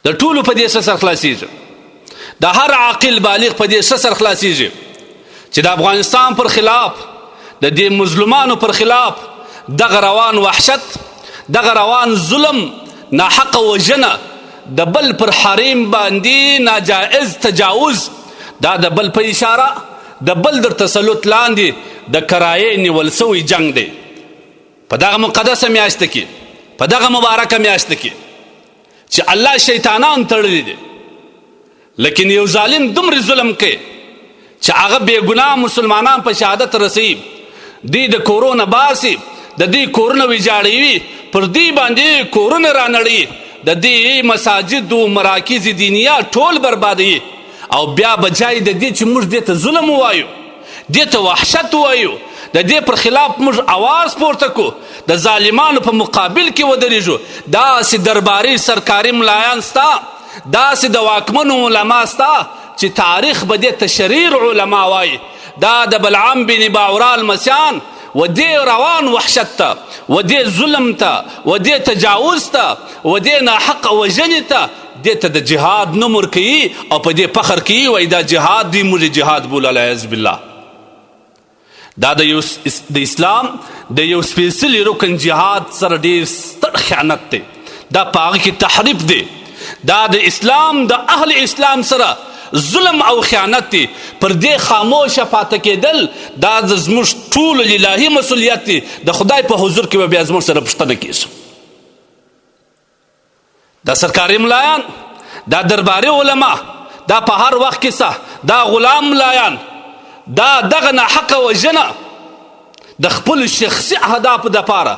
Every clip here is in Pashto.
د ټولو په دې سر خلاصیږي، د هر عاقل بالغ په دې سر خلاصیږي چې د افغانستان پر خلاف، د دې مظلومانو پر خلاف دغه روان وحشت، دغه روان ظلم، ناحق وژنه، د بل پر حریم باندې ناجائز تجاوز، دا د بل په اشاره، د بل در تسلط لاندې د کرایې نیول سوی جنگ دی. په دغه مقدسه میاشت کې، په دغه مبارکه میاشت کې چې الله شیطانان تړلی دي، لیکن یو ظالم دومره ظلم کوي چې هغه بې ګناه مسلمانان په شهادت رسوي، دوی د کورونه باسي، د دوی کورونه ویجاړوي، پر دوی باندې کورونه رانړوي، د دوی مساجد و مراکز دینیه ټول بربادوي، او بیا بجای د دې چې موږ دې ته ظلم ووایو، دې ته وحشت ووایو، د دې پر خلاف موږ اواز پورته کو، د ظالمانو په مقابل کې ودرېږو، داسې درباري سرکاري ملایان ستا، داسې د واکمنو علما ستا چې تاریخ به دې ته شریر علما وایي، دا د بلعام بن باورا المسیان و دې روان وحشت ته، و دې ظلم ته، و دې تجاوز ته، و دې ناحق وژنې ته دې ته د جهاد نوم ورکوي او په دې فخر کوي، وایي دا جهاد دی، موږ جهاد بولو. العیاذ بالله. دا د اسلام د یو سپیڅلي رکن جهاد سره ډېر ستر خیانت دی، دا په هغه کې تحریف دی، دا د اسلام د اهل اسلام سره ظلم او خیانت دی. پر دې خاموشه پاته کېدل دا زموږ ټولو الهي مسؤلیت دی، د خدای په حضور کې به بیا زموږ سره پوښتنه کېږي. دا سرکاري ملایان، دا درباري علما، دا په هر وخت کې سه، دا غلام ملایان، دا دغه ناحقه وژنه د خپلو شخصي اهدافو دپاره،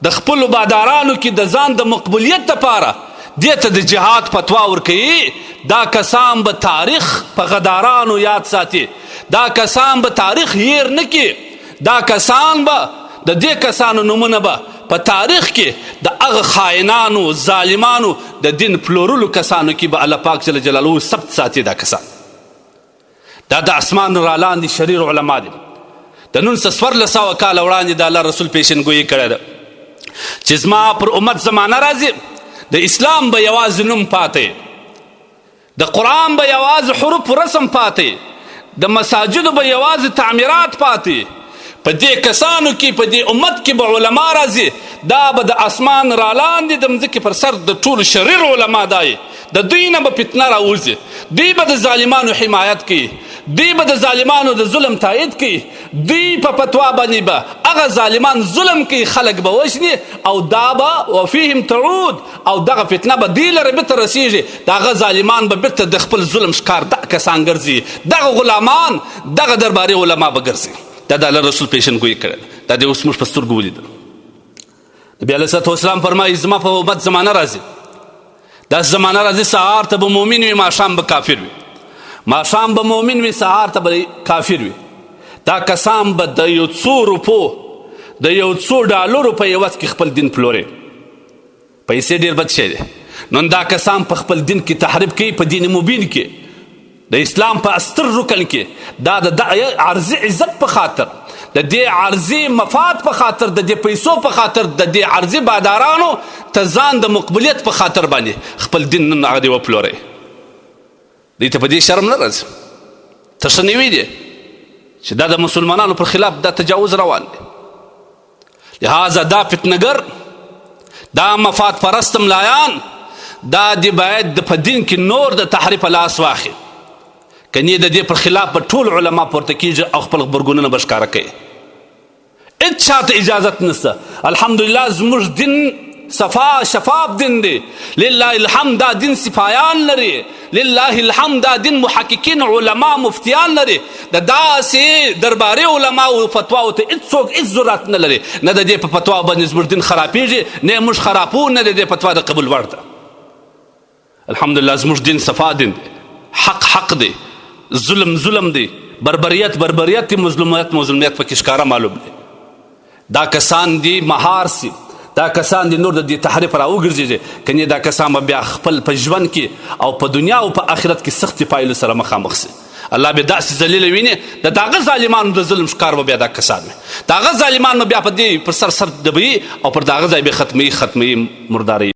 د خپلو بادارانو کې د ځان د مقبولیت دپاره دې ته د جهاد فتوا ورکوي. دا کسان به تاریخ په غدارانو یاد ساتي، دا کسان به تاریخ هیر نه کړي، دا کسان به د دې کسانو نومونه به په تاریخ کې د هغه خائنانو ظالمانو د دین پلورلو کسانو کې به الله پاک جل جلاله ثبت ساتي. دا کسان دا د اسمان را لاندې شریر علما دي. د 1900 کاله وړاندې د الله رسول پیشنګویي کړې ده چې زما پر امت زمانه راځي، د اسلام به یوازې نوم پاتې، د قرآن به یوازې حروف رسم پاتې، د مساجدو به یوازې تعمیرات پاتې. په دې کسانو کې، په دې امت کې به علما راځي، دا به د اسمان را لاندې د مځکې پر سر د ټولو شریر علما دی، د دوی نه به فتنه راوځي، دوی به د ظالمانو حمایت کوي، دوی به د ظالمانو د ظلم تایید کوي، دوی په فتوا باندې به هغه ظالمان ظلم کوي، خلک به وژني، او دا به وفیهم تعود، او دغه فتنه به دوی لره بیرته رسیږي، د هغه ظالمان به بیرته د خپل ظلم ښکار دغه کسان ګرځي، دغه غلامان، دغه درباري علما به ګرځي. دا د الله رسول پیشنګویي کړې ده، دا د اوس موږ په سترګو ولیدل. نبي علیه الصلاة والسلام فرمایي زما په امت زمانه راځي، دا زمانه راځي سهار ته به مؤمن وي، ماښام به کافر وي، ماښام به مؤمن وي، سهار ته به کافر وي. دا کسان به د یو څو روپو، د یو څو ډالرو په عوض کې خپل دین پلوري. پیسې ډېر بد شی دی. نن دا کسان په خپل دین کې تحریف کوي، په دین مبین کې، د اسلام په استر رکن کې، دا د عرضي عزت په خاطر، د دې عرضي مفاد په خاطر، د دې پیسو په خاطر، د دې عرضي بادارانو ته ځان د مقبولیت په خاطر باندې خپل دین نن هغه دی وپلوري. دوی ته په دې شرم نه راځي، ترشنوي دي چې دا د مسلمانانو پر خلاف دا تجاوز روان دی. لہذا دا فتنګر، دا مفاد پرست ملایان، دا دی باید په دین کې نور د تحریف لاس واخلي، کنی د دې پر خلاف به ټول علما پورته کېږي او خپل غبرګونونه به ښکاره کوي. هېڅ چاته اجازت نشته. الحمدلله زموږ دین صفا شفاف دین دی، لله الحمد. دا دین سپایان لري، لله الحمد. دا دین محققین علما مفتیان لري، د داسې درباري علما او فتواو ته هېڅوک هېڅ ضرورت نه لري. نه د دې په فتوا باندې زموږ دین خرابېږي، نه موږ خرابو، نه د دې فتوا د قبول وړ ده. الحمدلله زموږ دین صفا دین دی، حق دی، ظلم ظلم دی، بربریت بربریت دی، مظلومیت مظلومیت پکې ښکاره معلوم دی. دا کسان دی مهار سي، دا کسان دی نور د دې تحریف راوګرځېږي، کنې دا کسان به بیا خپل په ژوند کې او په دنیا او په آخرت کې سختې پایلو سره مخامخ سي. الله به داسې ذلیله ویني، د هغه ظالمانو د ظلم ښکار به بیا دا کسان وي، د هغه ظالمان به بیا په دې پر سر دبوي او پر د هغه ځای به ختموي مرداروي.